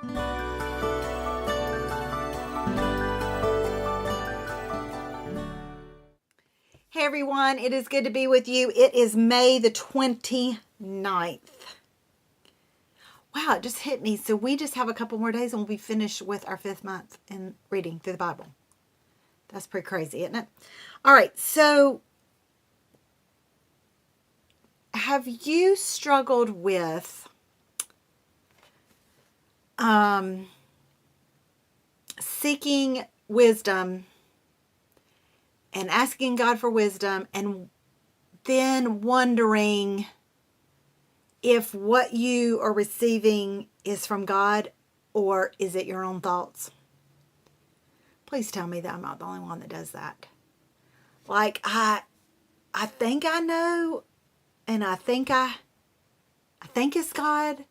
Hey everyone, it is good to be with you. It is May the 29th. Wow, it just hit me. So we just have a couple more days and we'll be finished with our 5th month in reading through the Bible. That's pretty crazy, isn't it? All right, so have you struggled with seeking wisdom and asking God for wisdom and then wondering if what you are receiving is from God or is it your own thoughts? Please tell me that I'm not the only one that does that. Like I think I know, and I think it's God,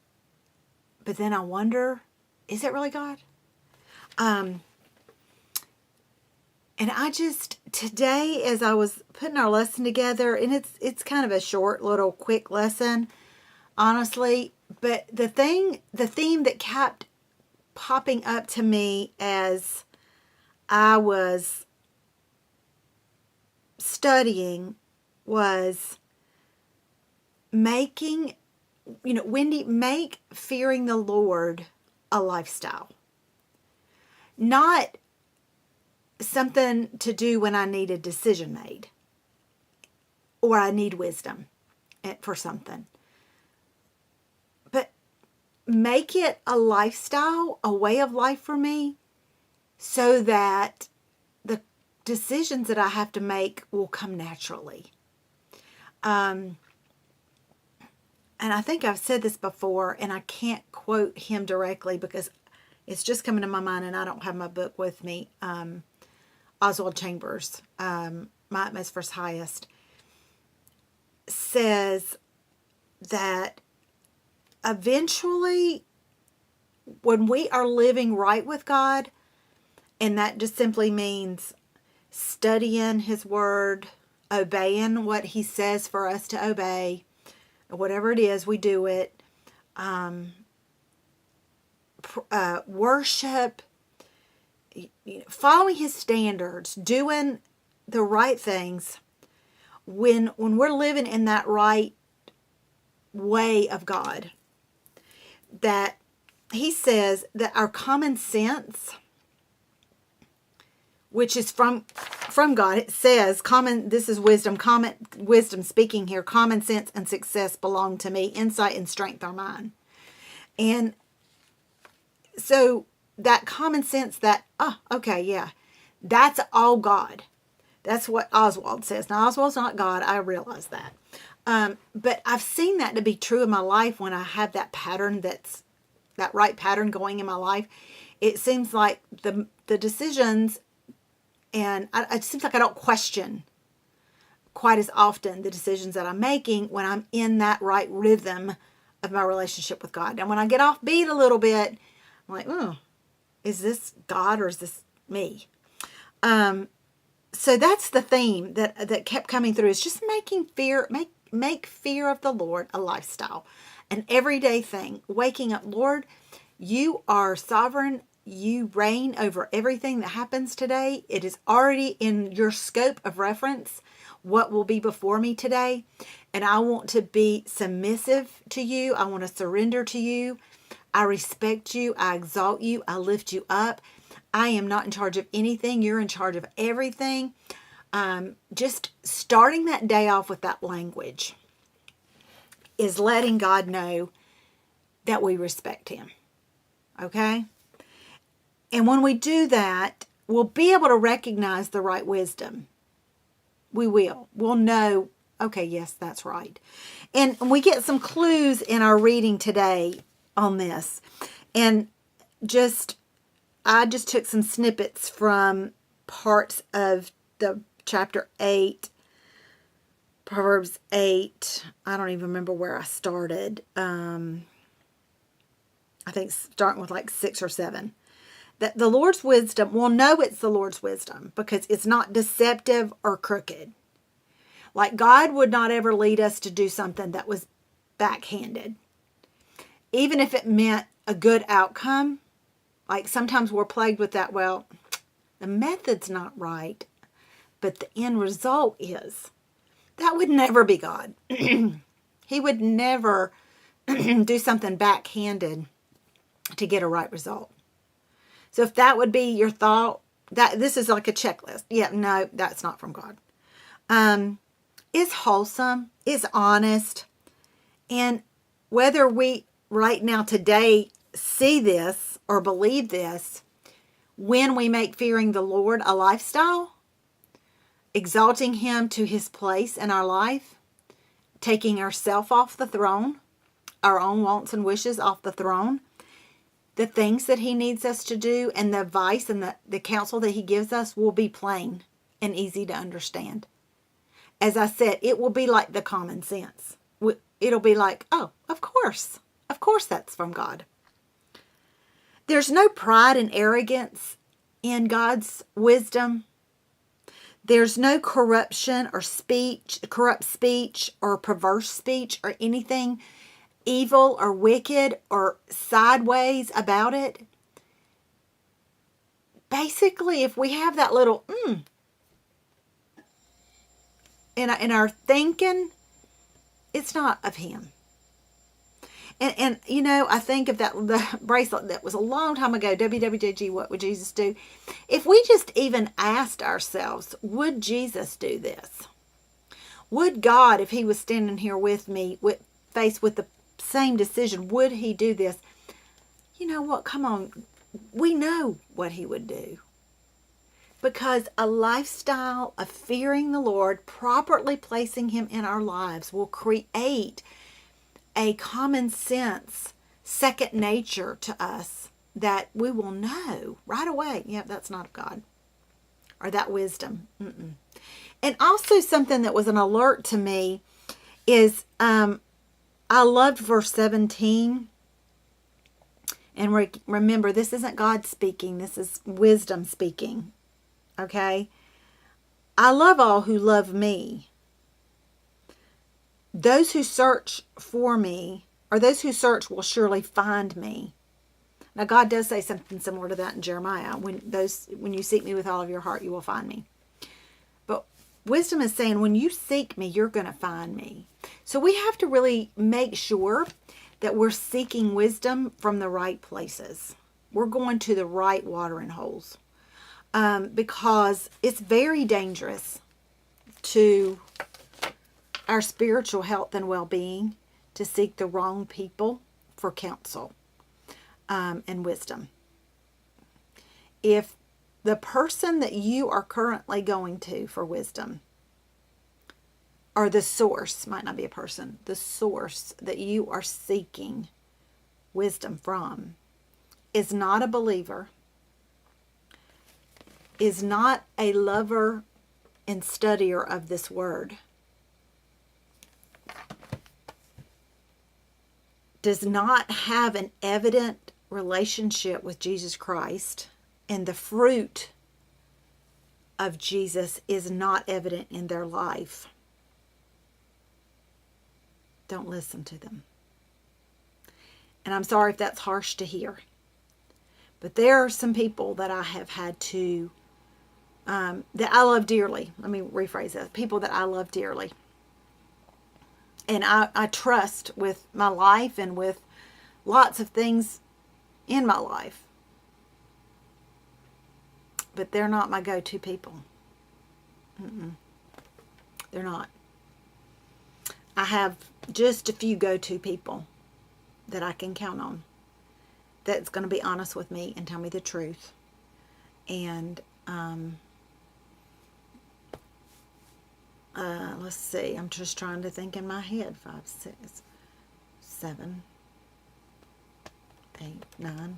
but then I wonder, is it really God? And I just, today as I was putting our lesson together, and it's kind of a short little quick lesson, honestly, but the theme that kept popping up to me as I was studying was making, Wendy, make fearing the Lord a lifestyle. Not something to do when I need a decision made or I need wisdom for something. But make it a lifestyle, a way of life for me, so that the decisions that I have to make will come naturally. And I think I've said this before, and I can't quote him directly because it's just coming to my mind and I don't have my book with me. Oswald Chambers, My Utmost First Highest, says that eventually when we are living right with God, and that just simply means studying His Word, obeying what He says for us to obey, whatever it is, we do it, worship, following His standards, doing the right things, when we're living in that right way of God, that He says that our common sense, which is from God, it says this is wisdom speaking here, common sense and success belong to me, insight and strength are mine. And so that common sense that, that's all God. That's what Oswald says. Now, Oswald's not God. I realize that. But I've seen that to be true in my life when I have that pattern, that right pattern going in my life. It seems like the decisions, and it seems like I don't question quite as often the decisions that I'm making when I'm in that right rhythm of my relationship with God. And when I get off beat a little bit, I'm like, is this God or is this me? So that's the theme that kept coming through, is just make fear of the Lord a lifestyle, an everyday thing. Waking up, Lord, you are sovereign. You reign over everything that happens today. It is already in your scope of reference what will be before me today. And I want to be submissive to you. I want to surrender to you. I respect you. I exalt you. I lift you up. I am not in charge of anything. You're in charge of everything. Just starting that day off with that language is letting God know that we respect Him. Okay? And when we do that, we'll be able to recognize the right wisdom. We will. We'll know, okay, yes, that's right. And we get some clues in our reading today on this. And I just took some snippets from parts of the chapter 8, Proverbs 8. I don't even remember where I started. I think starting with like 6 or 7. That the Lord's wisdom, we'll know it's the Lord's wisdom because it's not deceptive or crooked. Like God would not ever lead us to do something that was backhanded. Even if it meant a good outcome. Like sometimes we're plagued with that, well, the method's not right, but the end result is. That would never be God. He would never do something backhanded to get a right result. So if that would be your thought, that this is like a checklist. Yeah, no, that's not from God. It's wholesome, it's honest, and whether we right now today see this or believe this, when we make fearing the Lord a lifestyle, exalting Him to His place in our life, taking ourselves off the throne, our own wants and wishes off the throne, the things that He needs us to do and the advice and the counsel that He gives us will be plain and easy to understand. As I said, it will be like the common sense. It'll be like, oh, of course that's from God. There's no pride and arrogance in God's wisdom. There's no corruption or corrupt speech or perverse speech or anything evil or wicked or sideways about it. Basically, if we have that little in our thinking, it's not of Him. And you know, I think of the bracelet that was a long time ago, WWJG, what would Jesus do? If we just even asked ourselves, would Jesus do this? Would God, if He was standing here with me, faced with the same decision, would He do this? You know what? Come on. We know what He would do. Because a lifestyle of fearing the Lord, properly placing Him in our lives, will create a common sense, second nature to us that we will know right away, yeah, that's not of God. Or that wisdom. And also something that was an alert to me is, I loved verse 17. And remember, this isn't God speaking. This is wisdom speaking. Okay? I love all who love me. Those who search for me, or those who search will surely find me. Now, God does say something similar to that in Jeremiah. When you seek me with all of your heart, you will find me. But wisdom is saying, when you seek me, you're going to find me. So we have to really make sure that we're seeking wisdom from the right places. We're going to the right watering holes. Because it's very dangerous to our spiritual health and well-being to seek the wrong people for counsel and wisdom. If the person that you are currently going to for wisdom, or the source, might not be a person, the source that you are seeking wisdom from, is not a believer, is not a lover and studier of this word, does not have an evident relationship with Jesus Christ, and the fruit of Jesus is not evident in their life, don't listen to them. And I'm sorry if that's harsh to hear, but there are some people that I have had to that I love dearly. Let me rephrase that. People that I love dearly. And I trust with my life and with lots of things in my life. But they're not my go-to people. They're not. I have just a few go-to people that I can count on that's going to be honest with me and tell me the truth. And let's see, I'm just trying to think in my head. 5, 6, 7, 8, 9.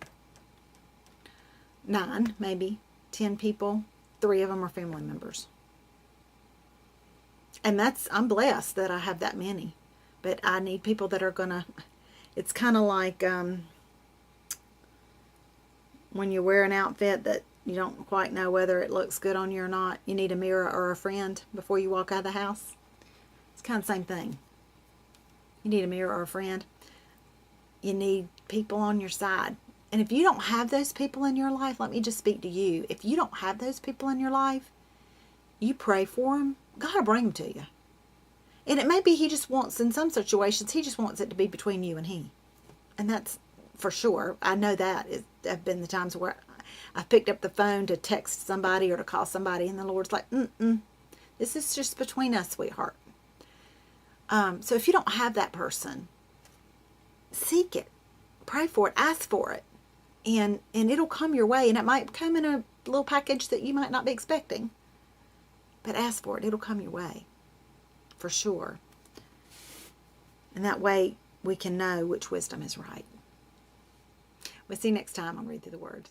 9, maybe 10 people. 3 of them are family members. And I'm blessed that I have that many. But I need people that are going to, it's kind of like when you wear an outfit that you don't quite know whether it looks good on you or not. You need a mirror or a friend before you walk out of the house. It's kind of the same thing. You need a mirror or a friend. You need people on your side. And if you don't have those people in your life, let me just speak to you. If you don't have those people in your life, you pray for them. God will bring them to you. And it may be He just wants, in some situations, He just wants it to be between you and He. And that's for sure. I know that have been the times where I've picked up the phone to text somebody or to call somebody, and the Lord's like, this is just between us, sweetheart. So if you don't have that person, seek it. Pray for it. Ask for it. And it'll come your way. And it might come in a little package that you might not be expecting. But ask for it. It'll come your way. For sure. And that way we can know which wisdom is right. We'll see you next time on Read Through the Word.